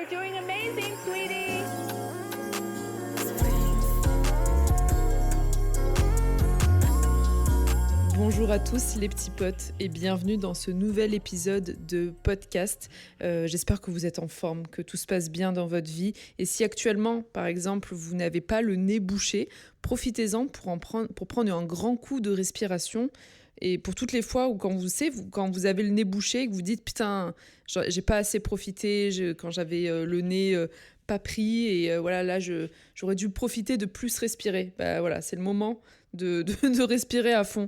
doing amazing, sweetie. Bonjour à tous les petits potes et bienvenue dans ce nouvel épisode de podcast. J'espère que vous êtes en forme, que tout se passe bien dans votre vie. Et si actuellement, par exemple, vous n'avez pas le nez bouché, profitez-en pour prendre un grand coup de respiration. Et pour toutes les fois où quand vous avez le nez bouché et que vous dites « Putain, j'ai pas assez profité quand j'avais le nez pas pris et voilà, là, j'aurais dû profiter de plus respirer. » Bah voilà, c'est le moment de respirer à fond.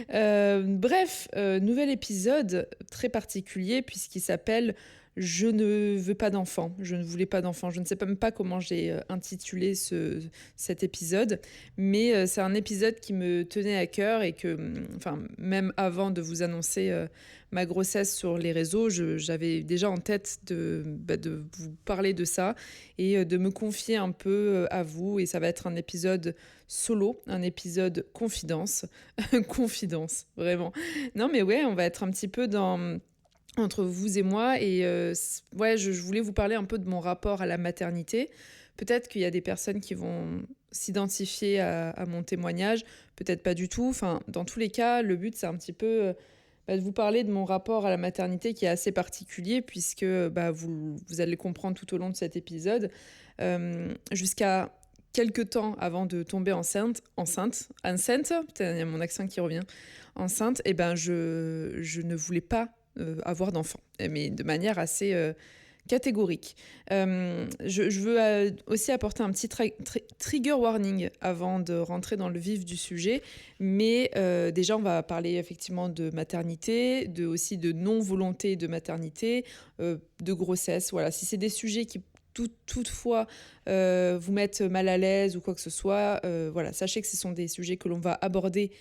Nouvel épisode très particulier puisqu'il s'appelle « Je ne veux pas d'enfant ». Je ne voulais pas d'enfant. Je ne sais même pas comment j'ai intitulé cet épisode, mais c'est un épisode qui me tenait à cœur et que, même avant de vous annoncer ma grossesse sur les réseaux, j'avais déjà en tête de vous parler de ça et de me confier un peu à vous. Et ça va être un épisode solo, un épisode confidence. Confidence, vraiment. Non mais ouais, on va être un petit peu entre vous et moi et je voulais vous parler un peu de mon rapport à la maternité. Peut-être qu'il y a des personnes qui vont s'identifier à mon témoignage, peut-être pas du tout. Enfin, dans tous les cas, le but c'est un petit peu de vous parler de mon rapport à la maternité qui est assez particulier puisque vous allez comprendre tout au long de cet épisode. Jusqu'à quelques temps avant de tomber enceinte, putain, il y a mon accent qui revient, enceinte, et je ne voulais pas avoir d'enfant, mais de manière assez catégorique. Je veux aussi apporter un petit trigger warning avant de rentrer dans le vif du sujet, mais déjà on va parler effectivement de maternité, aussi de non-volonté de maternité, de grossesse. Voilà, si c'est des sujets qui toutefois vous mettent mal à l'aise ou quoi que ce soit, voilà, sachez que ce sont des sujets que l'on va aborder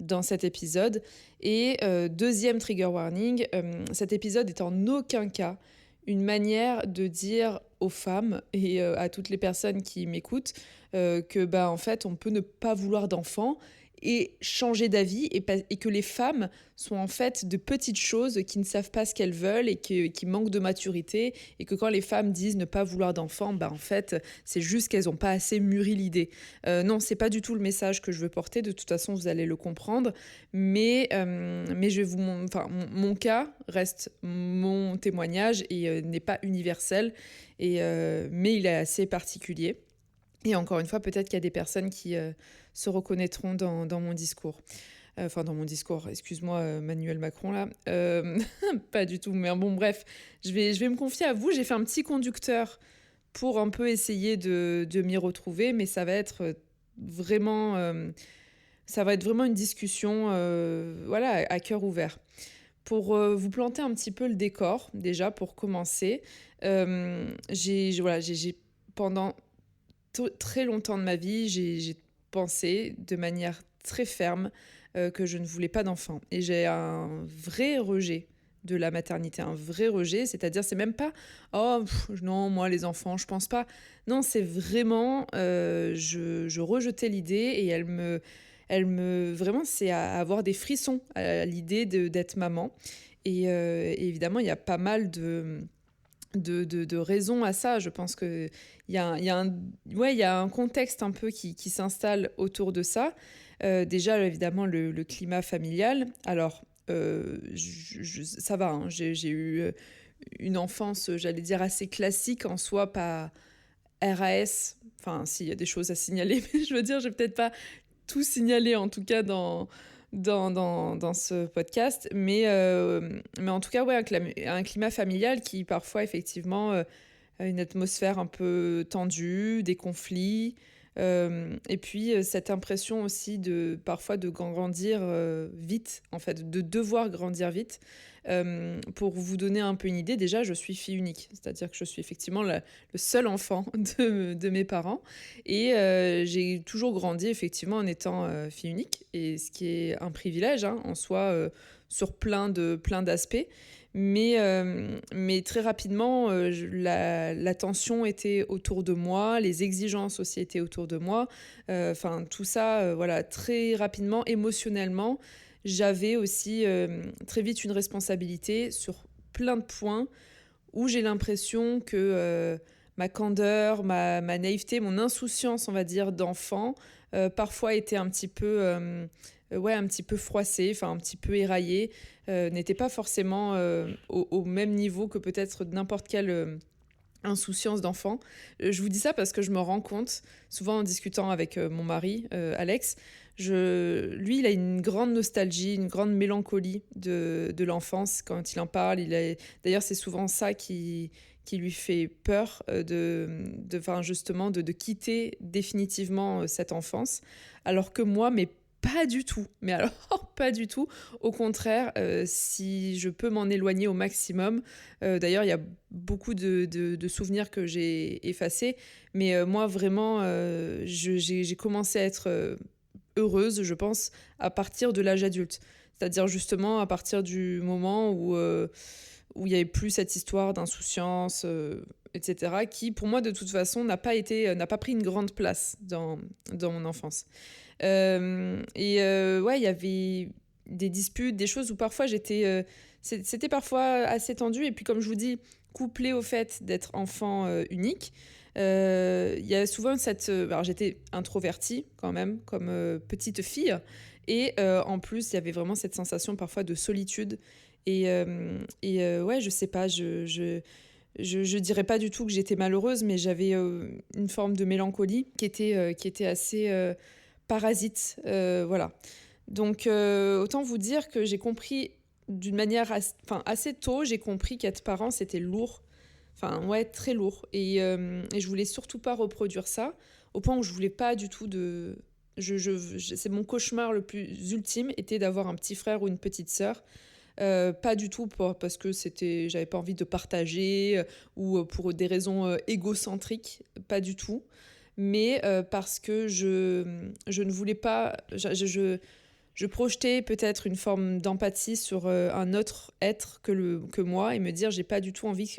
dans cet épisode. Et deuxième trigger warning, cet épisode est en aucun cas une manière de dire aux femmes et à toutes les personnes qui m'écoutent que en fait on peut ne pas vouloir d'enfants et changer d'avis et que les femmes sont en fait de petites choses qui ne savent pas ce qu'elles veulent et qui manquent de maturité, et que quand les femmes disent ne pas vouloir d'enfants, en fait c'est juste qu'elles n'ont pas assez mûri l'idée. Non, c'est pas du tout le message que je veux porter, de toute façon vous allez le comprendre, mais je vais mon cas reste mon témoignage et n'est pas universel, mais il est assez particulier. Et encore une fois, peut-être qu'il y a des personnes qui se reconnaîtront dans mon discours. Dans mon discours, excuse-moi, Manuel Macron, là. Pas du tout, mais bon, bref, je vais me confier à vous. J'ai fait un petit conducteur pour un peu essayer de m'y retrouver, mais ça va être vraiment une discussion à cœur ouvert. Pour vous planter un petit peu le décor, déjà, pour commencer, j'ai pendant très longtemps de ma vie, j'ai pensé de manière très ferme que je ne voulais pas d'enfant. Et j'ai un vrai rejet de la maternité, un vrai rejet, c'est-à-dire c'est même pas « Oh, non, moi les enfants, je pense pas ». Non, c'est vraiment, je rejetais l'idée et vraiment, c'est à avoir des frissons à l'idée d'être maman. Et évidemment, il y a pas mal de raisons à ça. Je pense qu'il y a un contexte un peu qui s'installe autour de ça. Déjà, évidemment, le climat familial. Alors, ça va, hein, j'ai eu une enfance, j'allais dire, assez classique en soi, pas RAS. Enfin, s'il y a des choses à signaler, mais je veux dire, je vais peut-être pas tout signaler, en tout cas, dans ce podcast, mais en tout cas, un climat familial qui parfois, effectivement, a une atmosphère un peu tendue, des conflits, et puis cette impression aussi parfois de grandir vite, en fait, de devoir grandir vite. Pour vous donner un peu une idée, déjà, je suis fille unique, c'est-à-dire que je suis effectivement le seul enfant de mes parents, et j'ai toujours grandi effectivement en étant fille unique, et ce qui est un privilège en soi, sur plein d'aspects. Mais très rapidement, l'attention était autour de moi, les exigences aussi étaient autour de moi. Tout ça, très rapidement, émotionnellement, j'avais aussi très vite une responsabilité sur plein de points où j'ai l'impression que ma candeur, ma naïveté, mon insouciance, on va dire, d'enfant, parfois était un petit peu, ouais, un petit peu froissée, enfin un petit peu éraillée, n'était pas forcément au même niveau que peut-être n'importe quelle insouciance d'enfant. Je vous dis ça parce que je me rends compte, souvent en discutant avec mon mari, Alex, lui, il a une grande nostalgie, une grande mélancolie de l'enfance quand il en parle. D'ailleurs, c'est souvent ça qui lui fait peur enfin, justement, de quitter définitivement cette enfance. Alors que moi, mais pas du tout. Mais alors, pas du tout. Au contraire, si je peux m'en éloigner au maximum. D'ailleurs, il y a beaucoup de souvenirs que j'ai effacés. Mais moi, vraiment, j'ai commencé à être heureuse, je pense, à partir de l'âge adulte. C'est-à-dire justement à partir du moment où il n'y avait plus cette histoire d'insouciance, etc., qui, pour moi, de toute façon, n'a pas pris une grande place dans mon enfance. Ouais, il y avait des disputes, des choses où parfois c'était parfois assez tendu. Et puis, comme je vous dis, couplé au fait d'être enfant unique, il y a souvent alors, j'étais introvertie quand même, comme petite fille. Et en plus, il y avait vraiment cette sensation parfois de solitude. Ouais, je sais pas, je dirais pas du tout que j'étais malheureuse, mais j'avais une forme de mélancolie qui était assez parasite. Voilà. Donc, autant vous dire que j'ai compris d'une manière assez tôt, j'ai compris qu'être parent, c'était lourd. Enfin, ouais, très lourd. Et je voulais surtout pas reproduire ça, au point où je voulais pas du tout de... c'est mon cauchemar le plus ultime, était d'avoir un petit frère ou une petite sœur. Pas du tout parce que j'avais pas envie de partager ou pour des raisons égocentriques, pas du tout. Mais parce que je ne voulais pas... Je projetais peut-être une forme d'empathie sur un autre être que moi et me dire j'ai pas du tout envie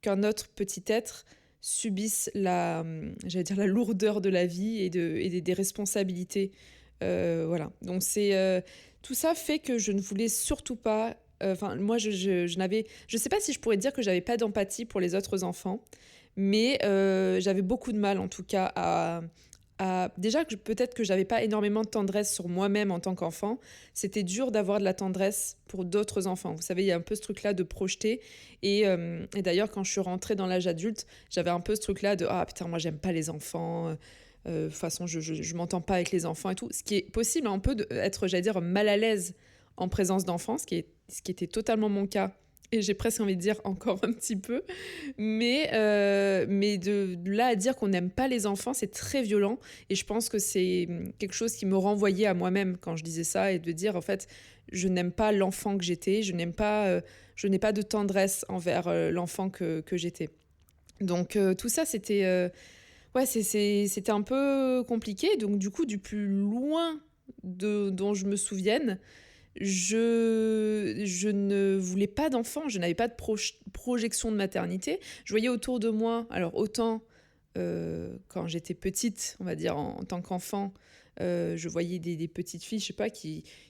qu'un autre petit être subisse j'allais dire la lourdeur de la vie et des responsabilités. Voilà. Donc tout ça fait que je ne voulais surtout pas. Enfin, moi, je n'avais. Je sais pas si je pourrais dire que j'avais pas d'empathie pour les autres enfants, mais j'avais beaucoup de mal, en tout cas, déjà que peut-être que j'avais pas énormément de tendresse sur moi-même en tant qu'enfant. C'était dur d'avoir de la tendresse pour d'autres enfants. Vous savez, il y a un peu ce truc-là de projeter. Et d'ailleurs, quand je suis rentrée dans l'âge adulte, j'avais un peu ce truc-là de ah putain, moi j'aime pas les enfants. De toute façon, je m'entends pas avec les enfants et tout. Ce qui est possible un peu d'être, j'allais dire, mal à l'aise en présence d'enfants, ce qui était totalement mon cas. Et j'ai presque envie de dire encore un petit peu. Mais de là à dire qu'on n'aime pas les enfants, c'est très violent. Et je pense que c'est quelque chose qui me renvoyait à moi-même quand je disais ça. Et de dire, en fait, je n'aime pas l'enfant que j'étais. Je n'ai pas de tendresse envers l'enfant que j'étais. Donc tout ça, ouais, c'était un peu compliqué. Donc du coup, du plus loin dont je me souvienne, je ne voulais pas d'enfant, je n'avais pas de projection de maternité. Je voyais autour de moi, alors autant quand j'étais petite, on va dire en tant qu'enfant, je voyais des petites filles, je sais pas,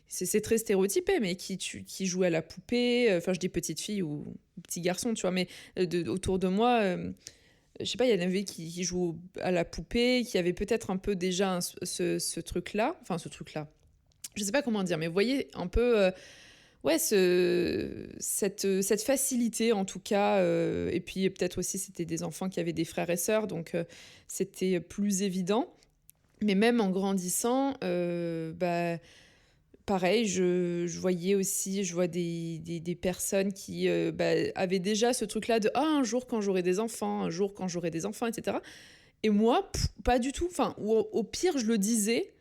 c'est très stéréotypé, mais qui jouaient à la poupée. Enfin, je dis petites filles ou petits garçons, tu vois, mais autour de moi, je sais pas, il y en avait qui jouent à la poupée, qui avaient peut-être un peu déjà ce truc-là, enfin ce truc-là. Je sais pas comment dire, mais vous voyez un peu, ouais, cette facilité en tout cas. Et puis peut-être aussi c'était des enfants qui avaient des frères et sœurs, donc c'était plus évident. Mais même en grandissant, bah, pareil, je voyais aussi, je vois des personnes qui bah, avaient déjà ce truc-là de ah, un jour quand j'aurai des enfants, un jour quand j'aurai des enfants, etc. Et moi, pas du tout. Enfin, ou au pire, je le disais,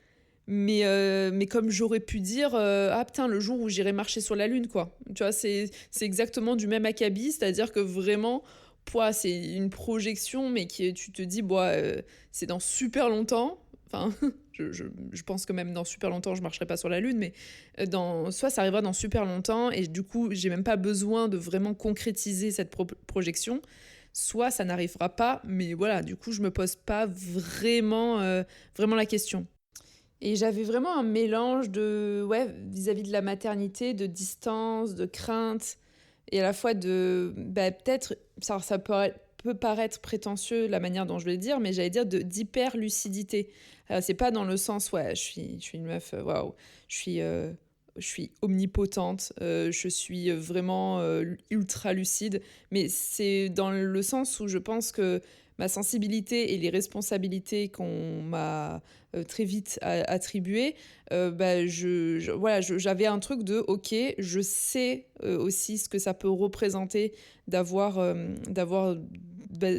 mais comme j'aurais pu dire ah putain, le jour où j'irai marcher sur la Lune, quoi. Tu vois, c'est exactement du même acabit, c'est-à-dire que vraiment, c'est une projection, mais tu te dis, bon, c'est dans super longtemps. Enfin, je pense que même dans super longtemps, je marcherai pas sur la Lune, mais soit ça arrivera dans super longtemps, et du coup, j'ai même pas besoin de vraiment concrétiser cette projection, soit ça n'arrivera pas, mais voilà, du coup, je me pose pas vraiment la question. Et j'avais vraiment un mélange ouais, vis-à-vis de la maternité, de distance, de crainte, et à la fois peut-être, ça peut paraître prétentieux la manière dont je vais le dire, mais j'allais dire d'hyper lucidité. C'est pas dans le sens, ouais, je suis une meuf, waouh, je suis, euh, je suis omnipotente, je suis vraiment ultra lucide, mais c'est dans le sens où je pense que ma sensibilité et les responsabilités qu'on m'a très vite attribuées, voilà, j'avais un truc de, ok, je sais aussi ce que ça peut représenter d'avoir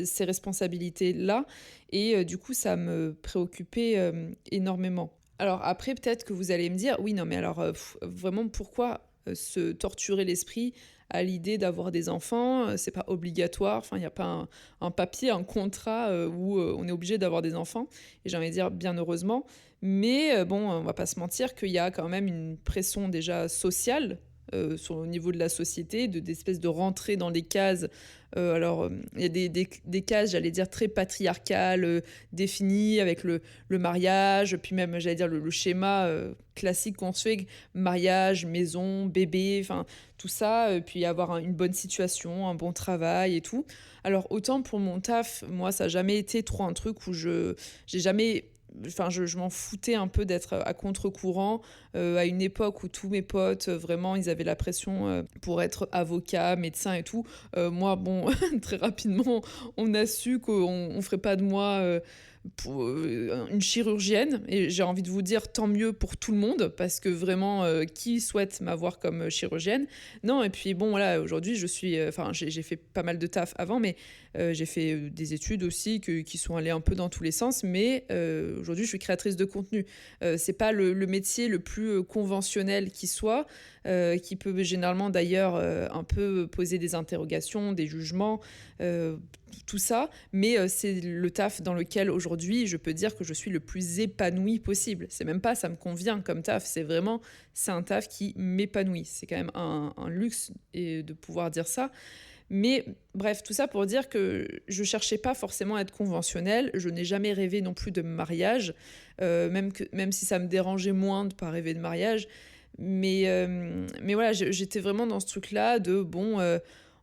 ces responsabilités-là, et du coup, ça me préoccupait énormément. Alors après, peut-être que vous allez me dire, oui, non, mais alors vraiment, pourquoi se torturer l'esprit à l'idée d'avoir des enfants? C'est pas obligatoire, enfin, il n'y a pas un papier, un contrat où on est obligé d'avoir des enfants. Et j'ai envie de dire, bien heureusement. Mais bon, on va pas se mentir qu'il y a quand même une pression déjà sociale au niveau de la société, d'espèces de rentrer dans les cases. Il y a des cases, j'allais dire, très patriarcales, définies avec le mariage, puis même, j'allais dire, le schéma classique qu'on se fait, mariage, maison, bébé, enfin, tout ça, puis avoir une bonne situation, un bon travail et tout. Alors, autant pour mon taf, moi, ça n'a jamais été trop un truc où j'ai jamais. Enfin, je m'en foutais un peu d'être à contre-courant à une époque où tous mes potes, vraiment, ils avaient la pression pour être avocat, médecin et tout. Moi, bon, très rapidement, on a su qu'on ne ferait pas de moi pour, une chirurgienne. Et j'ai envie de vous dire tant mieux pour tout le monde, parce que vraiment, qui souhaite m'avoir comme chirurgienne? Non, et puis bon, voilà, aujourd'hui, enfin, j'ai fait pas mal de taf avant, mais j'ai fait des études aussi qui sont allées un peu dans tous les sens, mais aujourd'hui, je suis créatrice de contenu. C'est pas le métier le plus conventionnel qui soit, qui peut généralement d'ailleurs un peu poser des interrogations, des jugements, tout ça, mais c'est le taf dans lequel aujourd'hui je peux dire que je suis le plus épanouie possible. C'est même pas ça me convient comme taf, c'est un taf qui m'épanouit. C'est quand même un luxe de pouvoir dire ça. Mais bref, tout ça pour dire que je cherchais pas forcément à être conventionnelle, je n'ai jamais rêvé non plus de mariage, même si ça me dérangeait moins de pas rêver de mariage. Mais voilà, j'étais vraiment dans ce truc-là de bon,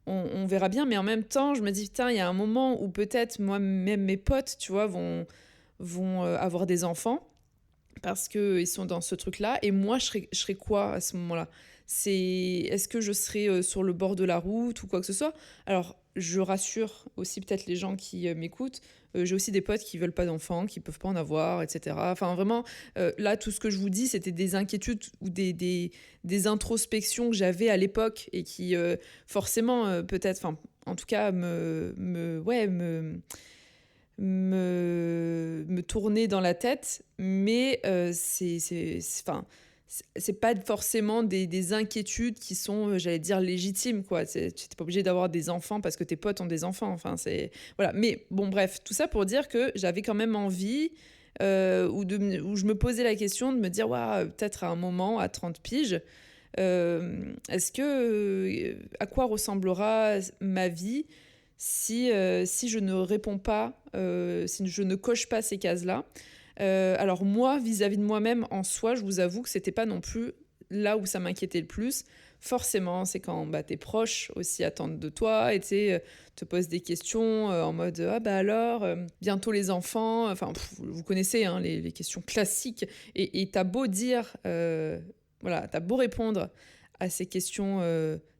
on verra bien, mais en même temps, je me dis, putain, il y a un moment où peut-être moi-même mes potes, tu vois, vont avoir des enfants parce qu'ils sont dans ce truc-là. Et moi, je serais quoi à ce moment-là? Est-ce que je serais sur le bord de la route ou quoi que ce soit? Alors, je rassure aussi peut-être les gens qui m'écoutent. J'ai aussi des potes qui veulent pas d'enfants, qui peuvent pas en avoir, etc. Enfin, vraiment, là, tout ce que je vous dis, c'était des inquiétudes ou des introspections que j'avais à l'époque et qui, forcément, peut-être, enfin, en tout cas, me tourner dans la tête, mais enfin, c'est pas forcément des inquiétudes qui sont, j'allais dire, légitimes, quoi. Tu n'es pas obligé d'avoir des enfants parce que tes potes ont des enfants. Enfin, voilà. Mais bon, bref, tout ça pour dire que j'avais quand même envie, où je me posais la question de me dire, ouais, peut-être à un moment, à 30 piges, à quoi ressemblera ma vie si je ne réponds pas, si je ne coche pas ces cases-là? Alors moi, vis-à-vis de moi-même, en soi, je vous avoue que c'était pas non plus là où ça m'inquiétait le plus. Forcément, c'est quand tes proches aussi attendent de toi et tu sais, te posent des questions en mode ah bah alors, bientôt les enfants, enfin vous connaissez hein, les questions classiques et t'as beau dire, voilà, t'as beau répondre à ces questions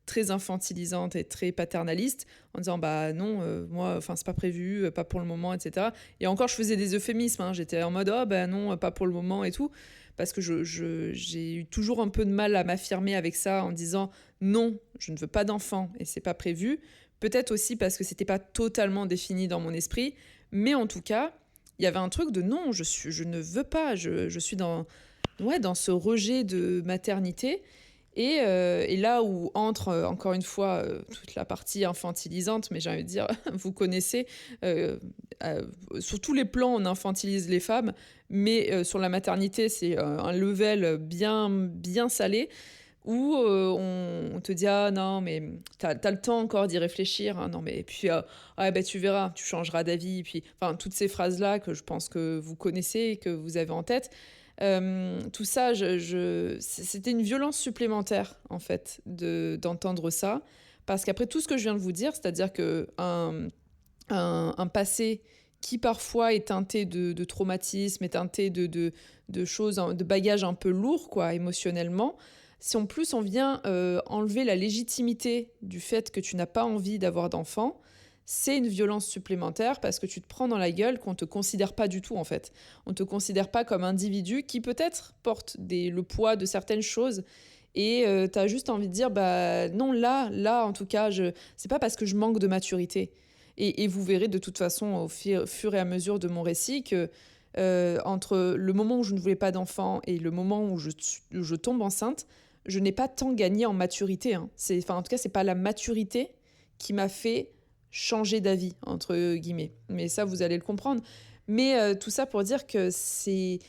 très infantilisantes et très paternalistes en disant bah non, moi, enfin c'est pas prévu, pas pour le moment, etc. Et encore, je faisais des euphémismes, hein, j'étais en mode oh bah non, pas pour le moment et tout, parce que j'ai eu toujours un peu de mal à m'affirmer avec ça en disant non, je ne veux pas d'enfant et c'est pas prévu. Peut-être aussi parce que c'était pas totalement défini dans mon esprit, mais en tout cas, il y avait un truc de non, je ne veux pas, je suis dans ce rejet de maternité. Et là où entre, encore une fois, toute la partie infantilisante, mais j'ai envie de dire, vous connaissez, euh, sur tous les plans, on infantilise les femmes, mais sur la maternité, c'est un level bien, bien salé, où on te dit, ah non, mais t'as le temps encore d'y réfléchir, hein, non, mais et puis, ah, bah, tu verras, tu changeras d'avis, puis, enfin, toutes ces phrases-là que je pense que vous connaissez et que vous avez en tête. Tout ça, c'était une violence supplémentaire, en fait, d'entendre ça. Parce qu'après tout ce que je viens de vous dire, c'est-à-dire un passé qui parfois est teinté de traumatisme, est teinté de choses, de bagages un peu lourds, quoi, émotionnellement. Si en plus on vient enlever la légitimité du fait que tu n'as pas envie d'avoir d'enfant, c'est une violence supplémentaire parce que tu te prends dans la gueule qu'on ne te considère pas du tout en fait. On ne te considère pas comme individu qui peut-être porte le poids de certaines choses et tu as juste envie de dire bah non là en tout cas c'est pas parce que je manque de maturité. Et vous verrez de toute façon au fur et à mesure de mon récit que entre le moment où je ne voulais pas d'enfant et le moment où je tombe enceinte, je n'ai pas tant gagné en maturité, hein. En tout cas, c'est pas la maturité qui m'a fait changer d'avis, entre guillemets. Mais ça, vous allez le comprendre. Mais tout ça pour dire que c'est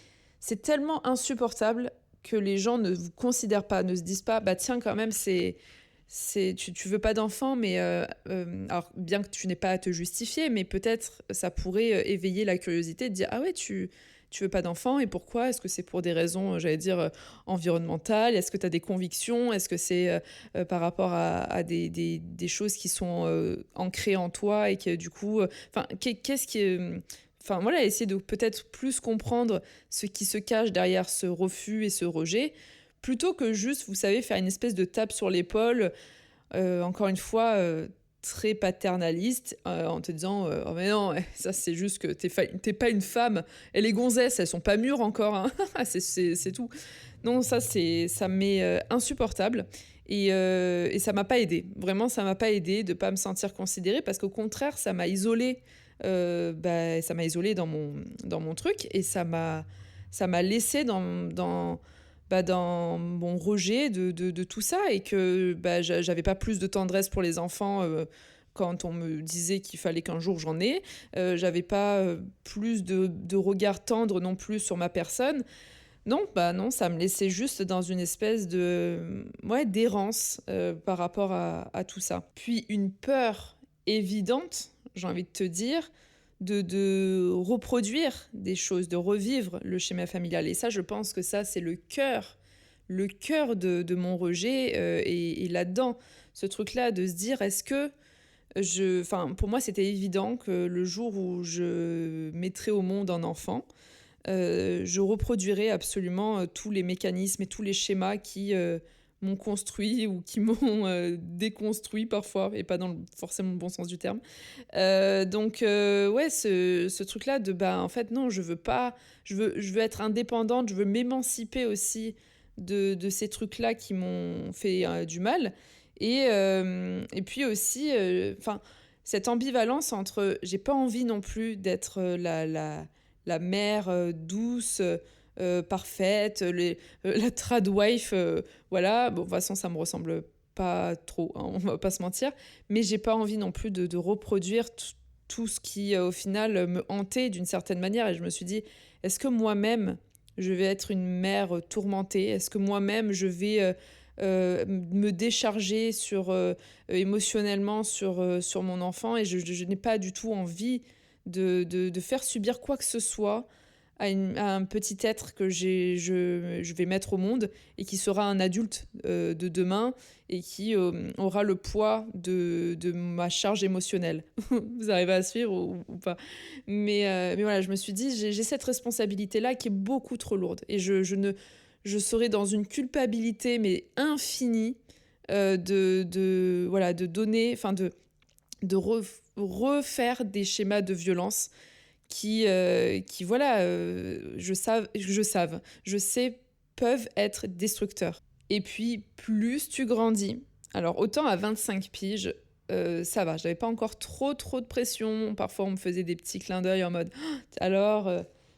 tellement insupportable que les gens ne vous considèrent pas, ne se disent pas, bah tiens, quand même, tu veux pas d'enfant, mais alors bien que tu n'aies pas à te justifier, mais peut-être ça pourrait éveiller la curiosité de dire ah ouais, tu veux pas d'enfant et pourquoi? Est-ce que c'est pour des raisons, j'allais dire, environnementales? Est-ce que tu as des convictions? Est-ce que c'est par rapport à des choses qui sont ancrées en toi et que du coup, enfin, qu'est-ce qui est. Enfin voilà, essayer de peut-être plus comprendre ce qui se cache derrière ce refus et ce rejet, plutôt que juste, vous savez, faire une espèce de tape sur l'épaule, encore une fois, très paternaliste, en te disant oh mais non, ouais, ça c'est juste que t'es pas une femme, et les gonzesses, elles sont pas mûres encore, hein. C'est tout. Non, ça m'est insupportable. Et ça m'a pas aidé. Vraiment, ça m'a pas aidé de pas me sentir considérée parce qu'au contraire, ça m'a isolée. Ça m'a isolée dans mon truc et ça m'a laissé dans mon rejet de tout ça et que j'avais pas plus de tendresse pour les enfants quand on me disait qu'il fallait qu'un jour j'en ai. J'avais pas plus de regard tendre non plus sur ma personne. Non, non, ça me laissait juste dans une espèce d'errance par rapport à tout ça. Puis une peur évidente, j'ai envie de te dire, de reproduire des choses, de revivre le schéma familial. Et ça, je pense que ça, c'est le cœur de mon rejet et là-dedans, ce truc-là de se dire, est-ce que enfin, pour moi, c'était évident que le jour où je mettrais au monde un enfant, je reproduirais absolument tous les mécanismes et tous les schémas qui m'ont construit ou qui m'ont déconstruit parfois, et pas dans forcément le bon sens du terme. Ouais, ce truc-là de, en fait, non, je veux pas, je veux être indépendante, je veux m'émanciper aussi de ces trucs-là qui m'ont fait du mal. Et puis aussi, enfin, cette ambivalence entre, j'ai pas envie non plus d'être la mère douce, parfaite, la trad wife, voilà. Bon, de toute façon, ça me ressemble pas trop, hein, on va pas se mentir. Mais j'ai pas envie non plus de reproduire tout ce qui, au final, me hantait d'une certaine manière. Et je me suis dit, est-ce que moi-même, je vais être une mère tourmentée? Est-ce que moi-même, je vais me décharger émotionnellement sur mon enfant? Et je n'ai pas du tout envie de faire subir quoi que ce soit à un petit être que je vais mettre au monde et qui sera un adulte de demain et qui aura le poids de ma charge émotionnelle. Vous arrivez à suivre ou pas? Mais voilà, je me suis dit, j'ai cette responsabilité-là qui est beaucoup trop lourde. Et je serai dans une culpabilité, mais infinie, voilà, de donner, enfin de refaire des schémas de violence qui voilà, je sais, peuvent être destructeurs. Et puis, plus tu grandis, alors autant à 25 piges, ça va, j'avais pas encore trop de pression. Parfois, on me faisait des petits clins d'œil en mode «Ah, alors,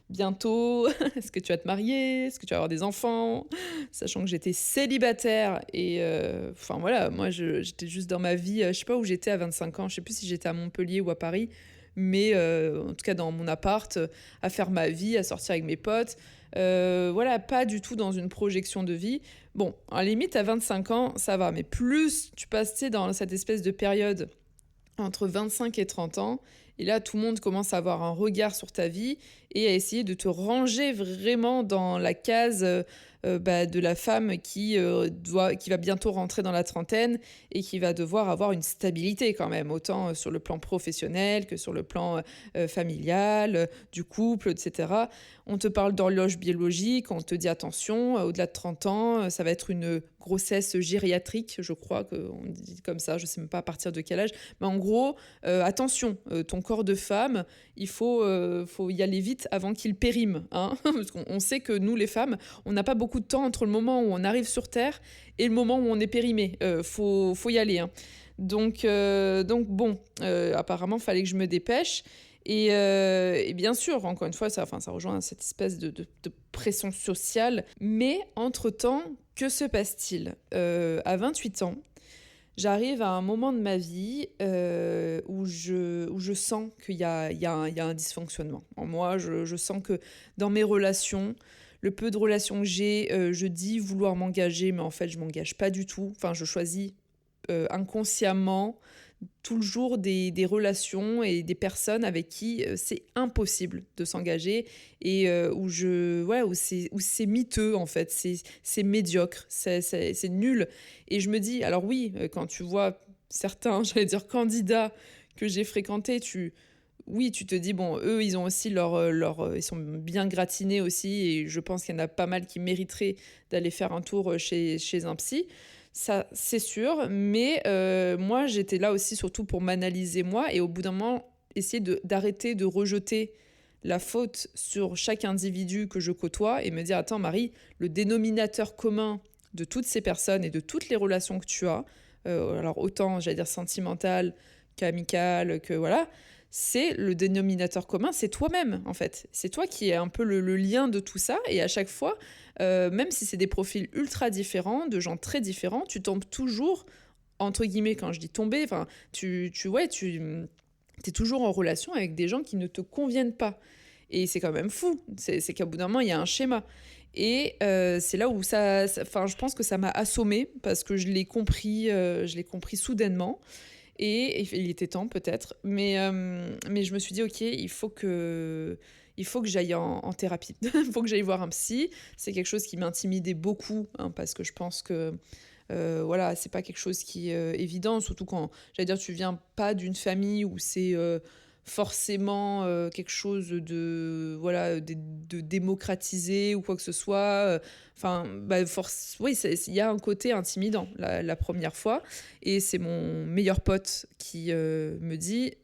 bientôt, est-ce que tu vas te marier? Est-ce que tu vas avoir des enfants?» Sachant que j'étais célibataire et enfin voilà, moi j'étais juste dans ma vie, je sais pas où j'étais à 25 ans, je sais plus si j'étais à Montpellier ou à Paris, mais en tout cas dans mon appart, à faire ma vie, à sortir avec mes potes. Voilà, pas du tout dans une projection de vie. Bon, à la limite, à 25 ans, ça va, mais plus tu passes, tu sais, dans cette espèce de période entre 25 et 30 ans, et là, tout le monde commence à avoir un regard sur ta vie et à essayer de te ranger vraiment dans la case de la femme qui va bientôt rentrer dans la trentaine et qui va devoir avoir une stabilité quand même, autant sur le plan professionnel que sur le plan familial, du couple, etc. On te parle d'horloge biologique, on te dit attention, au-delà de 30 ans, ça va être une grossesse gériatrique, je crois qu'on dit comme ça, je ne sais même pas à partir de quel âge. Mais en gros, attention, ton corps de femme, faut y aller vite avant qu'il périme. Hein. Parce qu'on sait que nous, les femmes, on n'a pas beaucoup de temps entre le moment où on arrive sur Terre et le moment où on est périmé. Faut y aller. Hein. Donc bon, apparemment, il fallait que je me dépêche. Et bien sûr, encore une fois, ça rejoint cette espèce de pression sociale. Mais entre-temps, que se passe-t-il À 28 ans, j'arrive à un moment de ma vie où je sens qu'il y a un dysfonctionnement. En moi, je sens que dans mes relations, le peu de relations que j'ai, je dis vouloir m'engager, mais en fait, je m'engage pas du tout. Enfin, je choisis inconsciemment toujours des relations et des personnes avec qui c'est impossible de s'engager et où c'est miteux en fait, c'est médiocre, c'est nul. Et je me dis, alors oui, quand tu vois certains, j'allais dire candidats que j'ai fréquentés, oui, tu te dis, bon, eux, ils ont aussi ils sont bien gratinés aussi, et je pense qu'il y en a pas mal qui mériteraient d'aller faire un tour chez un psy. Ça, c'est sûr, mais moi, j'étais là aussi surtout pour m'analyser moi, et au bout d'un moment, essayer d'arrêter de rejeter la faute sur chaque individu que je côtoie et me dire, attends, Marie, le dénominateur commun de toutes ces personnes et de toutes les relations que tu as, alors autant, j'allais dire, sentimentales qu'amicales, que voilà, c'est le dénominateur commun, c'est toi-même en fait. C'est toi qui es un peu le lien de tout ça. Et à chaque fois, même si c'est des profils ultra différents, de gens très différents, tu tombes toujours, entre guillemets, quand je dis tomber, enfin, tu es toujours en relation avec des gens qui ne te conviennent pas. Et c'est quand même fou. C'est qu'à bout d'un moment, il y a un schéma. Et c'est là où je pense que ça m'a assommée parce que je l'ai compris soudainement. Et il était temps peut-être, mais je me suis dit, ok, il faut que j'aille en thérapie, il faut que j'aille voir un psy. C'est quelque chose qui m'intimidait beaucoup, hein, parce que je pense que voilà, c'est pas quelque chose qui est évident, surtout quand, j'allais dire, tu viens pas d'une famille où c'est forcément quelque chose voilà, de démocratisé ou quoi que ce soit. Enfin, oui, il y a un côté intimidant la première fois. Et c'est mon meilleur pote qui me dit,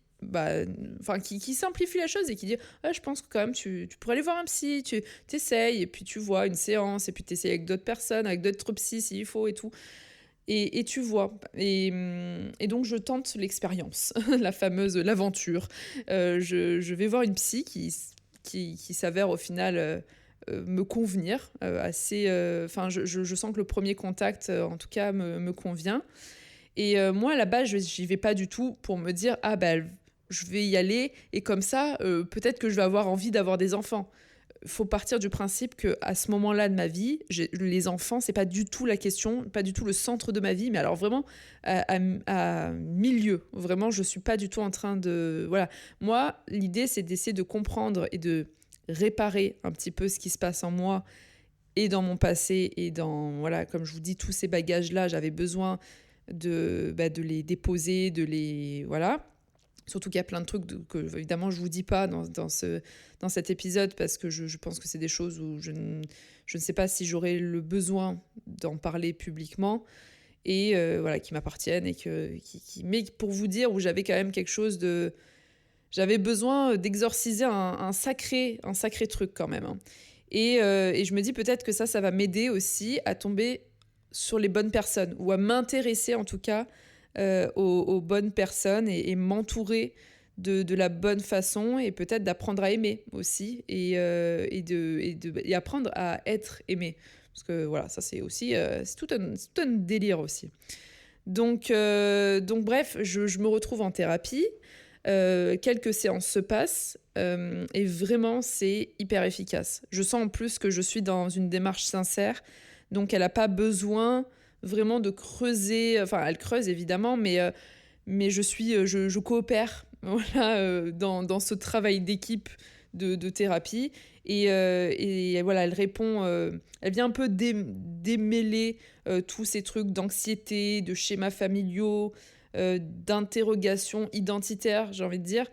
qui simplifie la chose et qui dit, ah, je pense que quand même tu pourrais aller voir un psy, tu t'essayes, et puis tu vois une séance, et puis tu essayes avec d'autres personnes, avec d'autres psys s'il faut et tout. Et tu vois. Et donc, je tente l'expérience, l'aventure. Je vais voir une psy qui s'avère au final me convenir assez. Enfin, je sens que le premier contact, en tout cas, me convient. Et moi, à la base, j'y vais pas du tout pour me dire, ah ben, je vais y aller et comme ça, peut-être que je vais avoir envie d'avoir des enfants. Faut partir du principe que à ce moment-là de ma vie, les enfants, c'est pas du tout la question, pas du tout le centre de ma vie, mais alors vraiment à milieu. Vraiment, je suis pas du tout en train de... Voilà. Moi, l'idée, c'est d'essayer de comprendre et de réparer un petit peu ce qui se passe en moi et dans mon passé et dans, voilà, comme je vous dis, tous ces bagages-là, j'avais besoin de les déposer, de les... Voilà. Surtout qu'il y a plein de trucs que, évidemment, je ne vous dis pas dans cet épisode parce que je pense que c'est des choses où je ne sais pas si j'aurai le besoin d'en parler publiquement et voilà, qui m'appartiennent. Mais pour vous dire où j'avais quand même quelque chose de... J'avais besoin d'exorciser un sacré truc quand même. Hein. Et je me dis peut-être que ça va m'aider aussi à tomber sur les bonnes personnes ou à m'intéresser en tout cas aux bonnes personnes et m'entourer de la bonne façon et peut-être d'apprendre à aimer aussi et apprendre à être aimé. Parce que voilà, ça c'est aussi c'est tout un délire aussi. Donc bref, je me retrouve en thérapie. Quelques séances se passent et vraiment c'est hyper efficace. Je sens en plus que je suis dans une démarche sincère, donc elle n'a pas besoin vraiment de creuser, enfin elle creuse évidemment, mais je coopère voilà, dans ce travail d'équipe de thérapie. Et voilà, elle répond, elle vient un peu démêler tous ces trucs d'anxiété, de schémas familiaux, d'interrogations identitaires, j'ai envie de dire.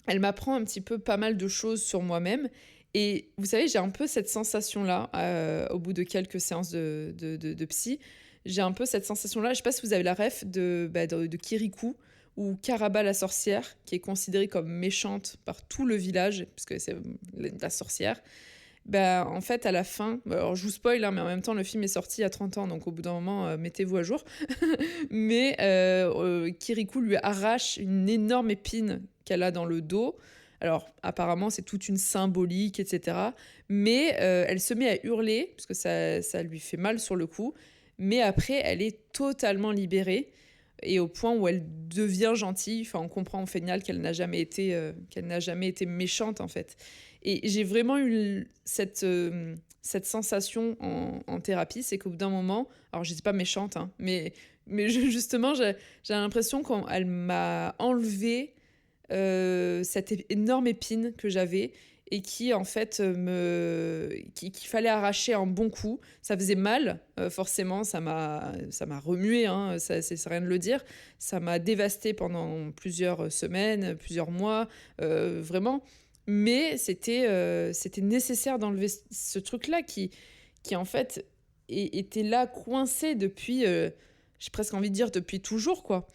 Elle m'apprend un petit peu pas mal de choses sur moi-même. Et vous savez, j'ai un peu cette sensation-là, au bout de quelques séances de psy. J'ai un peu cette sensation-là. Je sais pas si vous avez la ref de Kirikou ou Karaba la sorcière, qui est considérée comme méchante par tout le village, puisque c'est la sorcière. Bah, en fait, à la fin, alors je vous spoil, hein, mais en même temps, le film est sorti il y a 30 ans, donc au bout d'un moment, mettez-vous à jour. Mais Kirikou lui arrache une énorme épine qu'elle a dans le dos. Alors, apparemment, c'est toute une symbolique, etc. Mais elle se met à hurler, parce que ça lui fait mal sur le coup. Mais après, elle est totalement libérée. Et au point où elle devient gentille. Enfin, on comprend au final qu'elle n'a jamais été méchante, en fait. Et j'ai vraiment eu cette sensation en thérapie, c'est qu'au bout d'un moment, alors je n'étais pas méchante, hein, mais justement, j'ai l'impression qu'elle m'a enlevé cette énorme épine que j'avais et qui en fait qu'il fallait arracher un bon coup. Ça faisait mal, forcément, ça m'a remué, hein, ça c'est rien de le dire. Ça m'a dévasté pendant plusieurs semaines, plusieurs mois, vraiment. Mais c'était nécessaire d'enlever ce truc-là qui en fait était là coincé depuis, j'ai presque envie de dire depuis toujours, quoi.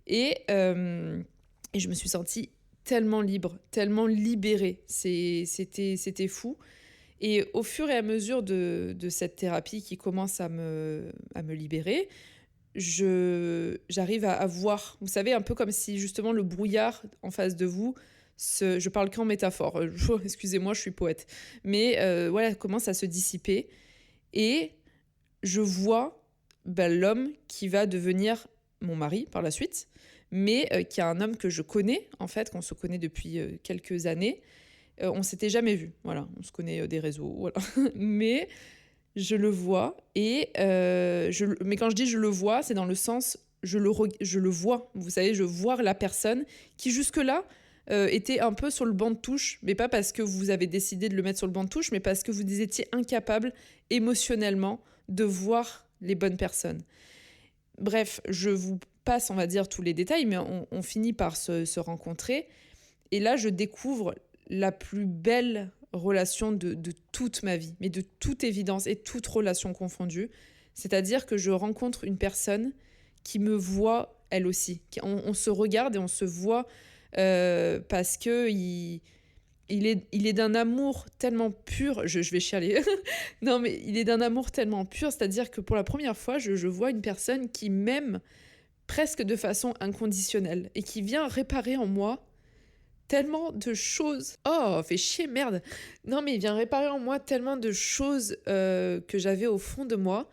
Et je me suis sentie tellement libre, tellement libérée. C'était fou. Et au fur et à mesure de cette thérapie qui commence à me libérer, j'arrive à voir, vous savez, un peu comme si justement le brouillard en face de vous, je parle qu'en métaphore, excusez-moi, je suis poète, mais voilà, commence à se dissiper. Et je vois l'homme qui va devenir mon mari par la suite, mais qui est un homme que je connais, en fait, qu'on se connaît depuis quelques années. On s'était jamais vu, voilà, on se connaît des réseaux, voilà. Mais je le vois, mais quand je dis je le vois, c'est dans le sens, je le vois, vous savez, je vois la personne qui jusque-là était un peu sur le banc de touche, mais pas parce que vous avez décidé de le mettre sur le banc de touche, mais parce que vous étiez incapable émotionnellement de voir les bonnes personnes. Bref, je vous passe, on va dire, tous les détails, mais on finit par se rencontrer. Et là, je découvre la plus belle relation de toute ma vie, mais de toute évidence et toute relation confondue. C'est-à-dire que je rencontre une personne qui me voit elle aussi. On se regarde et on se voit parce que il est d'un amour tellement pur. Je vais chialer. Non, mais il est d'un amour tellement pur, c'est-à-dire que pour la première fois, je vois une personne qui m'aime presque de façon inconditionnelle et qui vient réparer en moi tellement de choses. Oh, fait chier, merde. Non, mais il vient réparer en moi tellement de choses que j'avais au fond de moi,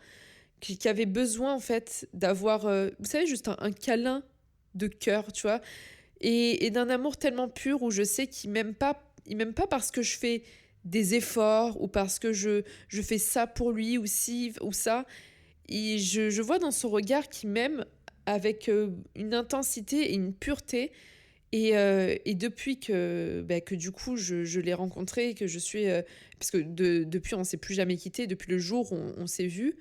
qui avaient besoin en fait d'avoir, vous savez, juste un câlin de cœur, tu vois, et d'un amour tellement pur où je sais qu'il m'aime pas, il m'aime pas parce que je fais des efforts ou parce que je fais ça pour lui ou ci ou ça. Et je vois dans son regard qu'il m'aime avec une intensité et une pureté et depuis que du coup je l'ai rencontré, que je suis... parce que depuis on s'est plus jamais quitté, depuis le jour où on s'est vu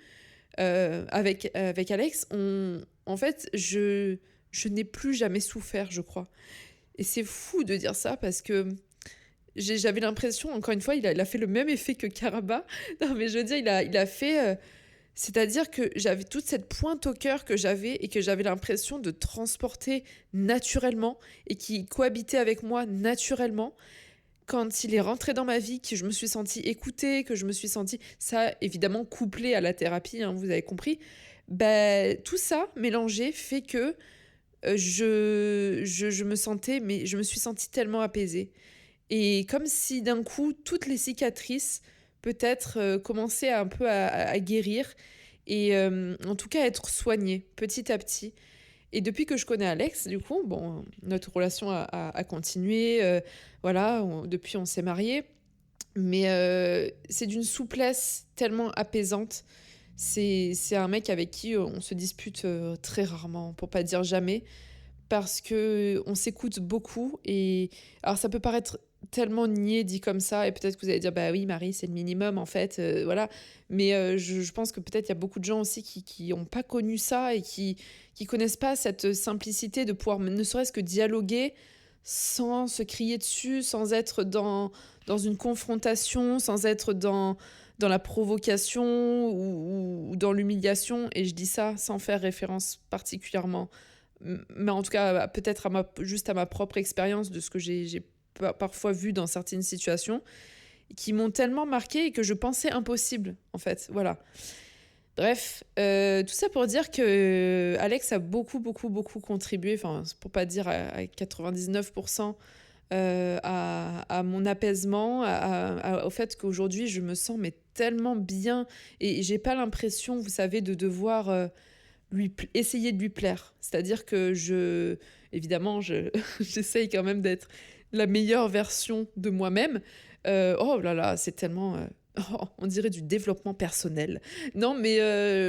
avec Alex, en fait je n'ai plus jamais souffert, je crois. Et c'est fou de dire ça parce que j'avais l'impression, encore une fois, il a fait le même effet que Karaba. Non mais je veux dire, il a fait... c'est-à-dire que j'avais toute cette pointe au cœur que j'avais et que j'avais l'impression de transporter naturellement et qui cohabitait avec moi naturellement. Quand il est rentré dans ma vie, que je me suis sentie écoutée, que je me suis sentie... Ça, évidemment, couplé à la thérapie, hein, vous avez compris. Ben, tout ça mélangé fait que je me sentais... Mais je me suis sentie tellement apaisée. Et comme si d'un coup, toutes les cicatrices peut-être commençaient un peu à guérir et en tout cas à être soignées petit à petit. Et depuis que je connais Alex, du coup, bon, notre relation a continué, voilà, depuis on s'est mariés, mais c'est d'une souplesse tellement apaisante. C'est un mec avec qui on se dispute très rarement, pour pas dire jamais, parce que on s'écoute beaucoup et alors ça peut paraître tellement niais dit comme ça et peut-être que vous allez dire bah oui Marie c'est le minimum en fait voilà mais je pense que peut-être il y a beaucoup de gens aussi qui ont pas connu ça et qui connaissent pas cette simplicité de pouvoir ne serait-ce que dialoguer sans se crier dessus, sans être dans une confrontation, sans être dans la provocation ou dans l'humiliation. Et je dis ça sans faire référence particulièrement, mais en tout cas, peut-être juste à ma propre expérience de ce que j'ai parfois vu dans certaines situations, qui m'ont tellement marqué et que je pensais impossible, en fait. Voilà. Bref, tout ça pour dire que Alex a beaucoup, beaucoup, beaucoup contribué, enfin, pour pas dire à 99%, à mon apaisement, au fait qu'aujourd'hui, je me sens mais tellement bien et j'ai pas l'impression, vous savez, de devoir essayer de lui plaire. C'est-à-dire que évidemment, j'essaye quand même d'être la meilleure version de moi-même. Oh là là, c'est tellement... on dirait du développement personnel. Non, mais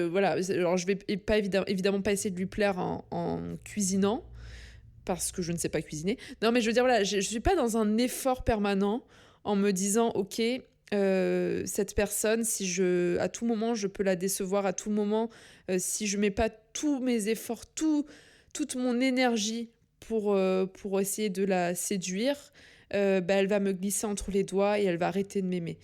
voilà. Alors, je vais pas évidemment pas essayer de lui plaire en cuisinant, parce que je ne sais pas cuisiner. Non, mais je veux dire, voilà, je suis pas dans un effort permanent en me disant, ok, cette personne, à tout moment, je peux la décevoir, à tout moment, si je mets pas tous mes efforts, toute mon énergie pour essayer de la séduire, bah, elle va me glisser entre les doigts et elle va arrêter de m'aimer.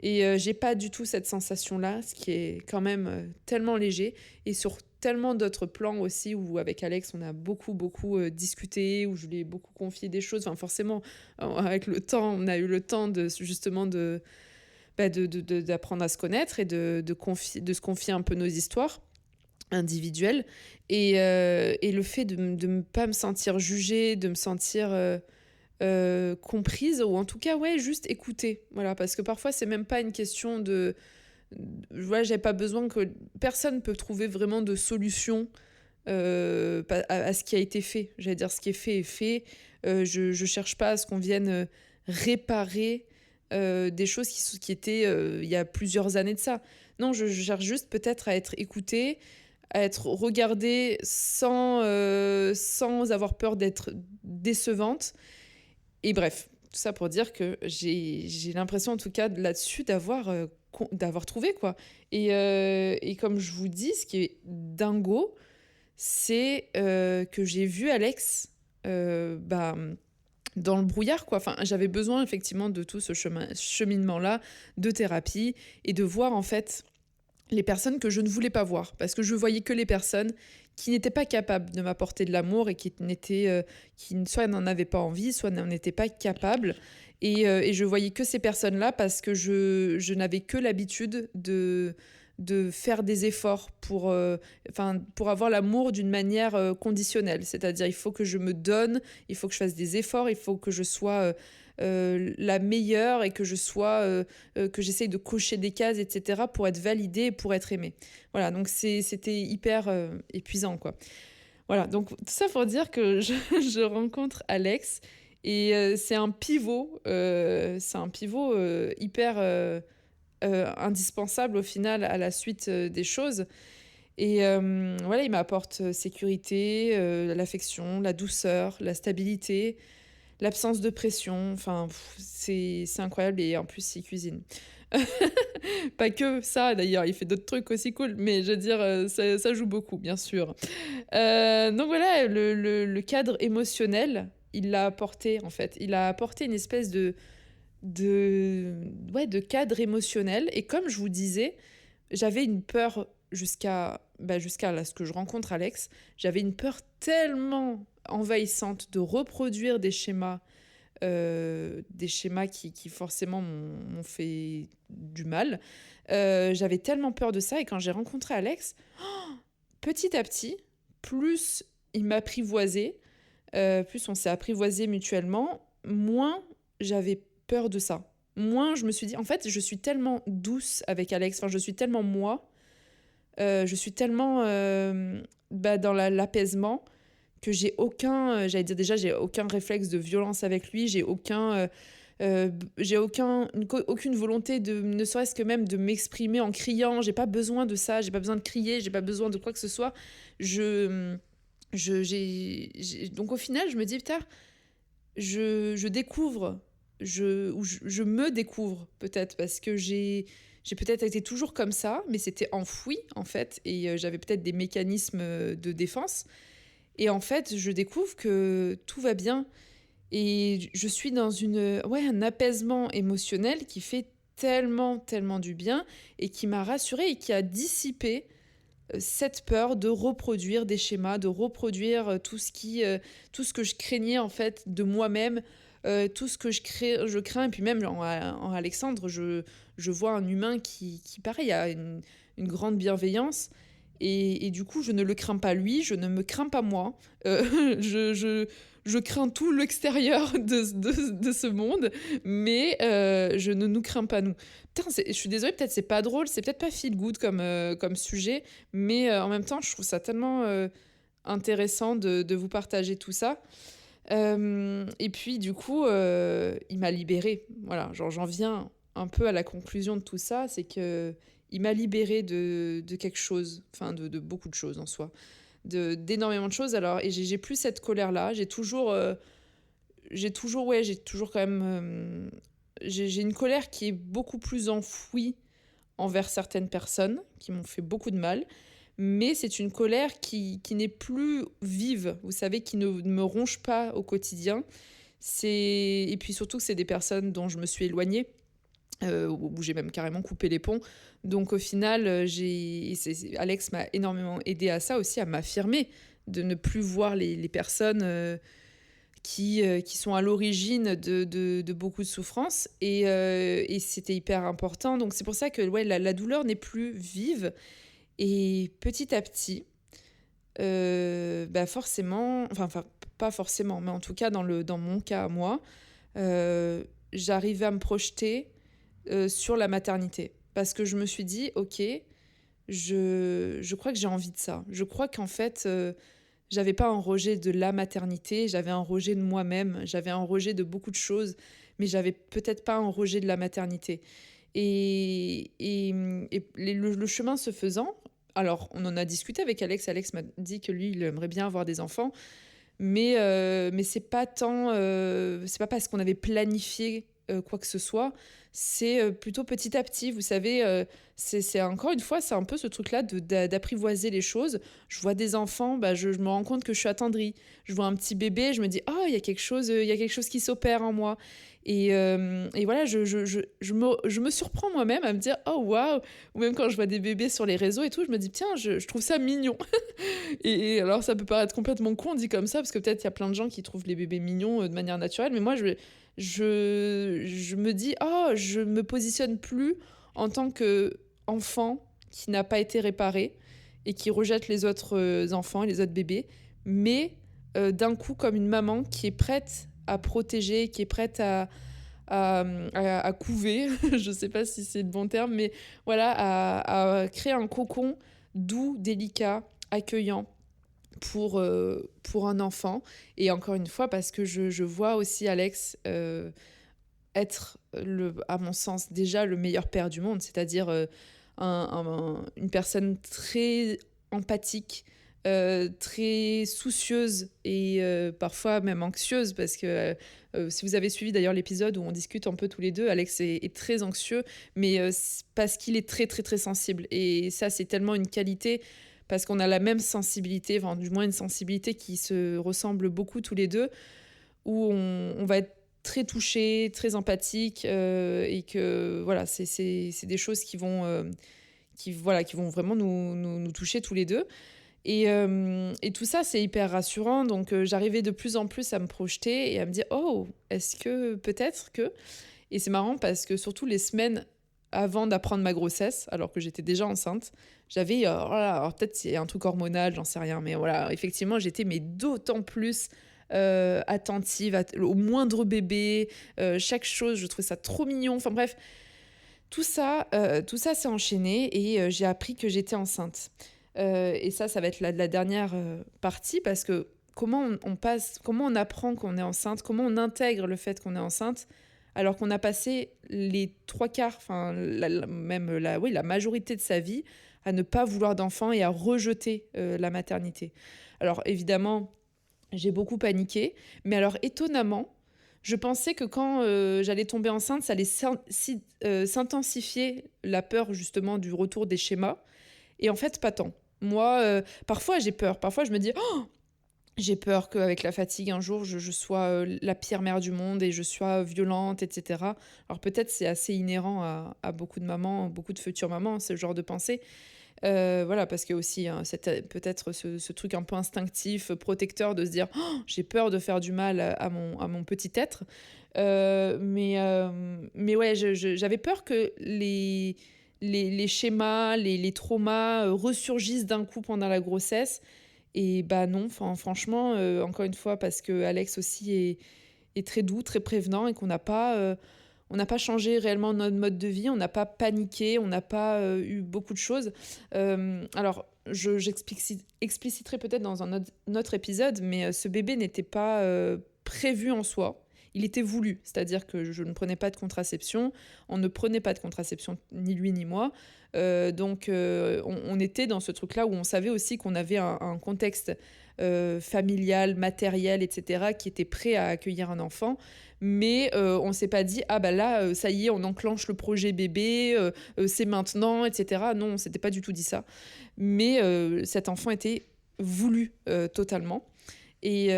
Et j'ai pas du tout cette sensation-là, ce qui est quand même tellement léger. Et sur tellement d'autres plans aussi, où avec Alex, on a beaucoup, beaucoup discuté, où je lui ai beaucoup confié des choses. Enfin, forcément, avec le temps, on a eu le temps justement d'apprendre à se connaître et de se confier un peu nos histoires individuelles. Et le fait de ne pas me sentir jugée, de me sentir... comprise ou en tout cas ouais juste écouter voilà parce que parfois c'est même pas une question voilà j'ai pas besoin que personne peut trouver vraiment de solution à ce qui a été fait, j'allais dire ce qui est fait. Je cherche pas à ce qu'on vienne réparer des choses qui étaient il y a plusieurs années de ça. Non, je cherche juste peut-être à être écoutée, à être regardée sans avoir peur d'être décevante. Et bref, tout ça pour dire que j'ai l'impression en tout cas là-dessus d'avoir trouvé quoi. Et comme je vous dis, ce qui est dingo, c'est que j'ai vu Alex bah, dans le brouillard quoi. Enfin, j'avais besoin effectivement de tout ce cheminement-là, de thérapie, et de voir en fait les personnes que je ne voulais pas voir, parce que je voyais que les personnes qui n'étaient pas capables de m'apporter de l'amour et qui soit n'en avaient pas envie, soit n'en étaient pas capables. Et je voyais que ces personnes-là parce que je n'avais que l'habitude de faire des efforts pour avoir l'amour d'une manière conditionnelle. C'est-à-dire, il faut que je me donne, il faut que je fasse des efforts, il faut que je sois la meilleure et que que j'essaye de cocher des cases, etc. pour être validée et pour être aimée. Voilà, donc c'était hyper épuisant, quoi. Voilà, donc tout ça pour dire que je rencontre Alex et c'est un pivot hyper indispensable au final à la suite des choses. Et voilà, il m'apporte sécurité, l'affection, la douceur, la stabilité, l'absence de pression. Enfin, c'est incroyable et en plus, il cuisine. Pas que ça, d'ailleurs, il fait d'autres trucs aussi cool, mais je veux dire, ça joue beaucoup, bien sûr. Donc voilà, le cadre émotionnel, il l'a apporté, en fait. Il a apporté une espèce de cadre émotionnel. Et comme je vous disais, j'avais une peur jusqu'à là, ce que je rencontre Alex, j'avais une peur tellement envahissante de reproduire des schémas qui forcément m'ont fait du mal. J'avais tellement peur de ça et quand j'ai rencontré Alex, petit à petit, plus il m'apprivoisait, plus on s'est apprivoisé mutuellement, moins j'avais peur de ça. Moins je me suis dit, en fait, je suis tellement douce avec Alex, enfin, je suis tellement moi, je suis tellement dans l'apaisement que j'allais dire déjà, j'ai aucun réflexe de violence avec lui, aucune volonté ne serait-ce que même de m'exprimer en criant, j'ai pas besoin de ça, j'ai pas besoin de crier, j'ai pas besoin de quoi que ce soit. Donc au final, je me dis, putain, je découvre, je me découvre peut-être parce que j'ai peut-être été toujours comme ça, mais c'était enfoui en fait, et j'avais peut-être des mécanismes de défense. Et en fait, je découvre que tout va bien et je suis dans un apaisement émotionnel qui fait tellement, tellement du bien et qui m'a rassurée et qui a dissipé cette peur de reproduire des schémas, de reproduire tout ce que je craignais en fait de moi-même, tout ce que je crains. Et puis même en Alexandre, je vois un humain qui pareil, a une grande bienveillance. Et du coup, je ne le crains pas lui, je ne me crains pas moi. Je crains tout l'extérieur de ce monde, mais je ne nous crains pas nous. Putain, je suis désolée, peut-être c'est pas drôle, c'est peut-être pas feel good comme sujet, mais en même temps, je trouve ça tellement intéressant de vous partager tout ça. Et puis, du coup, il m'a libérée. Voilà, genre, j'en viens un peu à la conclusion de tout ça, c'est que il m'a libérée de quelque chose, enfin, de beaucoup de choses en soi, d'énormément de choses. Alors, et j'ai plus cette colère-là, j'ai toujours quand même. J'ai une colère qui est beaucoup plus enfouie envers certaines personnes qui m'ont fait beaucoup de mal, mais c'est une colère qui n'est plus vive, vous savez, qui ne me ronge pas au quotidien. Et puis surtout que c'est des personnes dont je me suis éloignée, où j'ai même carrément coupé les ponts. Donc au final, Alex m'a énormément aidé à ça aussi, à m'affirmer, de ne plus voir les personnes qui sont à l'origine de beaucoup de souffrances. Et c'était hyper important. Donc c'est pour ça que ouais, la douleur n'est plus vive. Et petit à petit, bah forcément, enfin pas forcément, mais en tout cas dans mon cas à moi, j'arrivais à me projeter sur la maternité. Parce que je me suis dit, ok, je crois que j'ai envie de ça. Je crois qu'en fait, j'avais pas un rejet de la maternité, j'avais un rejet de moi-même, j'avais un rejet de beaucoup de choses, mais j'avais peut-être pas un rejet de la maternité. Le chemin se faisant, alors on en a discuté avec Alex. Alex m'a dit que lui, il aimerait bien avoir des enfants, mais c'est pas tant, c'est pas parce qu'on avait planifié quoi que ce soit, c'est plutôt petit à petit, vous savez, c'est encore une fois, c'est un peu ce truc-là d'apprivoiser les choses. Je vois des enfants, bah, je me rends compte que je suis attendrie. Je vois un petit bébé, je me dis, oh, il y a quelque chose qui s'opère en moi. Et voilà, je me surprends moi-même à me dire, oh waouh, ou même quand je vois des bébés sur les réseaux et tout, je me dis, tiens, je trouve ça mignon. Et alors, ça peut paraître complètement con dit comme ça, parce que peut-être il y a plein de gens qui trouvent les bébés mignons de manière naturelle, mais moi, je me dis, oh, je me positionne plus en tant qu'enfant qui n'a pas été réparé et qui rejette les autres enfants et les autres bébés, mais d'un coup comme une maman qui est prête à protéger, qui est prête à couver, je sais pas si c'est le bon terme, mais voilà, à créer un cocon doux, délicat, accueillant pour un enfant. Et encore une fois, parce que je vois aussi Alex être, à mon sens, déjà le meilleur père du monde, c'est-à-dire une personne très empathique, très soucieuse et parfois même anxieuse, parce que si vous avez suivi d'ailleurs l'épisode où on discute un peu tous les deux, Alex est très anxieux, mais parce qu'il est très très très sensible. Et ça, c'est tellement une qualité, parce qu'on a la même sensibilité, enfin du moins une sensibilité qui se ressemble beaucoup tous les deux, où on va être très touché, très empathique, et que voilà, c'est des choses qui vont vraiment nous toucher tous les deux. Et tout ça, c'est hyper rassurant. Donc, j'arrivais de plus en plus à me projeter et à me dire, oh, est-ce que peut-être que... Et c'est marrant parce que surtout les semaines avant d'apprendre ma grossesse, alors que j'étais déjà enceinte, j'avais, voilà, alors peut-être c'est un truc hormonal, j'en sais rien, mais voilà, effectivement, j'étais mais d'autant plus attentive au moindre bébé, chaque chose, je trouvais ça trop mignon. Enfin bref, tout ça s'est enchaîné et j'ai appris que j'étais enceinte. Et ça va être la dernière partie, parce que comment on apprend qu'on est enceinte, comment on intègre le fait qu'on est enceinte, alors qu'on a passé les trois quarts, enfin oui, la majorité de sa vie à ne pas vouloir d'enfant et à rejeter la maternité. Alors évidemment, j'ai beaucoup paniqué, mais alors étonnamment, je pensais que quand j'allais tomber enceinte, ça allait s'intensifier la peur justement du retour des schémas. Et en fait, pas tant. Moi, parfois j'ai peur. Parfois je me dis, oh, j'ai peur qu'avec la fatigue, un jour, je sois la pire mère du monde et je sois violente, etc. Alors peut-être c'est assez inhérent à beaucoup de mamans, beaucoup de futures mamans, ce genre de pensée. Voilà, parce que aussi, hein, c'est peut-être ce truc un peu instinctif, protecteur de se dire: «Oh, j'ai peur de faire du mal à mon petit être». Mais ouais, j'avais peur que les schémas, les traumas, ressurgissent d'un coup pendant la grossesse et bah, non, enfin franchement, encore une fois parce que Alex aussi est très doux, très prévenant et on n'a pas changé réellement notre mode de vie, on n'a pas paniqué, on n'a pas eu beaucoup de choses. Alors, j'expliciterai peut-être dans un autre épisode, mais ce bébé n'était pas prévu en soi. Il était voulu, c'est-à-dire que je ne prenais pas de contraception, on ne prenait pas de contraception, ni lui ni moi. Donc, on était dans ce truc-là où on savait aussi qu'on avait un contexte familial, matériel, etc., qui était prêt à accueillir un enfant. Mais on s'est pas dit, ah bah là, ça y est, on enclenche le projet bébé, c'est maintenant, etc. Non, on s'était pas du tout dit ça. Mais cet enfant était voulu totalement. Et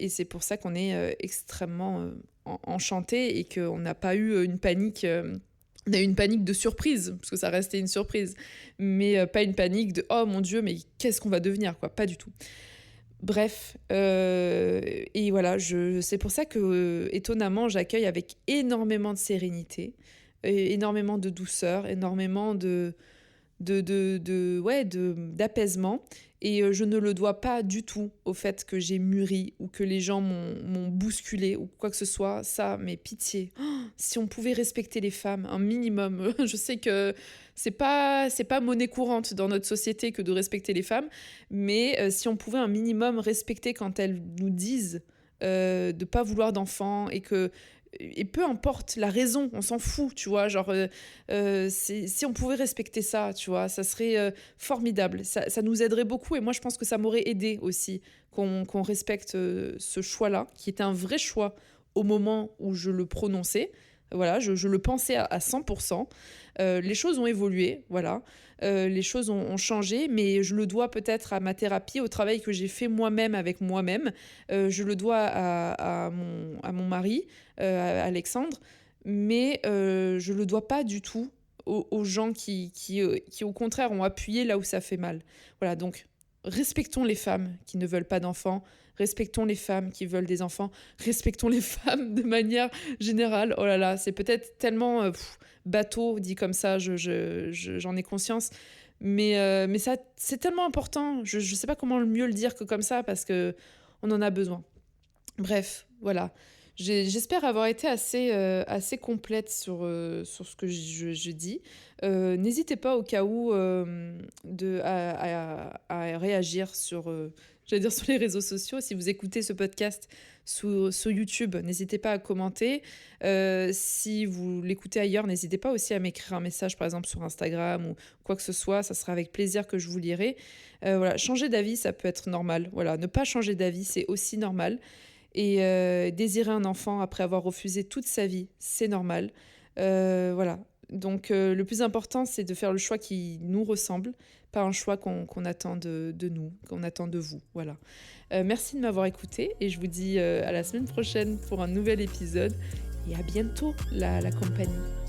c'est pour ça qu'on est extrêmement enchanté et qu'on n'a pas eu une panique. On a eu une panique de surprise, parce que ça restait une surprise. Mais pas une panique de oh mon Dieu, mais qu'est-ce qu'on va devenir, quoi. Pas du tout. Bref, et voilà, c'est pour ça que, étonnamment, j'accueille avec énormément de sérénité, et énormément de douceur, énormément ouais, d'apaisement. Et je ne le dois pas du tout au fait que j'ai mûri ou que les gens m'ont bousculé ou quoi que ce soit. Ça, mais pitié. Oh, si on pouvait respecter les femmes, un minimum. Je sais que c'est pas monnaie courante dans notre société que de respecter les femmes, mais si on pouvait un minimum respecter quand elles nous disent de ne pas vouloir d'enfants et peu importe la raison, on s'en fout, tu vois, genre, si on pouvait respecter ça, tu vois, ça serait formidable, ça nous aiderait beaucoup, et moi je pense que ça m'aurait aidé aussi, qu'on respecte ce choix-là, qui était un vrai choix au moment où je le prononçais, voilà, je le pensais à 100%. Les choses ont évolué, voilà, les choses ont changé, mais je le dois peut-être à ma thérapie, au travail que j'ai fait moi-même avec moi-même, je le dois à mon mari, à Alexandre, mais je le dois pas du tout aux gens qui, au contraire, ont appuyé là où ça fait mal. Voilà, donc respectons les femmes qui ne veulent pas d'enfants, respectons les femmes qui veulent des enfants, respectons les femmes de manière générale. Oh là là, c'est peut-être tellement bateau dit comme ça, j'en ai conscience, mais ça, c'est tellement important. Je sais pas comment mieux le dire que comme ça parce que on en a besoin. Bref, voilà. J'espère avoir été assez complète sur ce que je dis. N'hésitez pas au cas où à réagir j'allais dire sur les réseaux sociaux. Si vous écoutez ce podcast sur YouTube, n'hésitez pas à commenter. Si vous l'écoutez ailleurs, n'hésitez pas aussi à m'écrire un message, par exemple sur Instagram ou quoi que ce soit. Ça sera avec plaisir que je vous lirai. Voilà, changer d'avis, ça peut être normal. Voilà, ne pas changer d'avis, c'est aussi normal. Et désirer un enfant après avoir refusé toute sa vie, c'est normal. Voilà. Donc le plus important, c'est de faire le choix qui nous ressemble, pas un choix qu'on attend de nous, qu'on attend de vous. Voilà. Merci de m'avoir écouté et je vous dis à la semaine prochaine pour un nouvel épisode. Et à bientôt, la compagnie.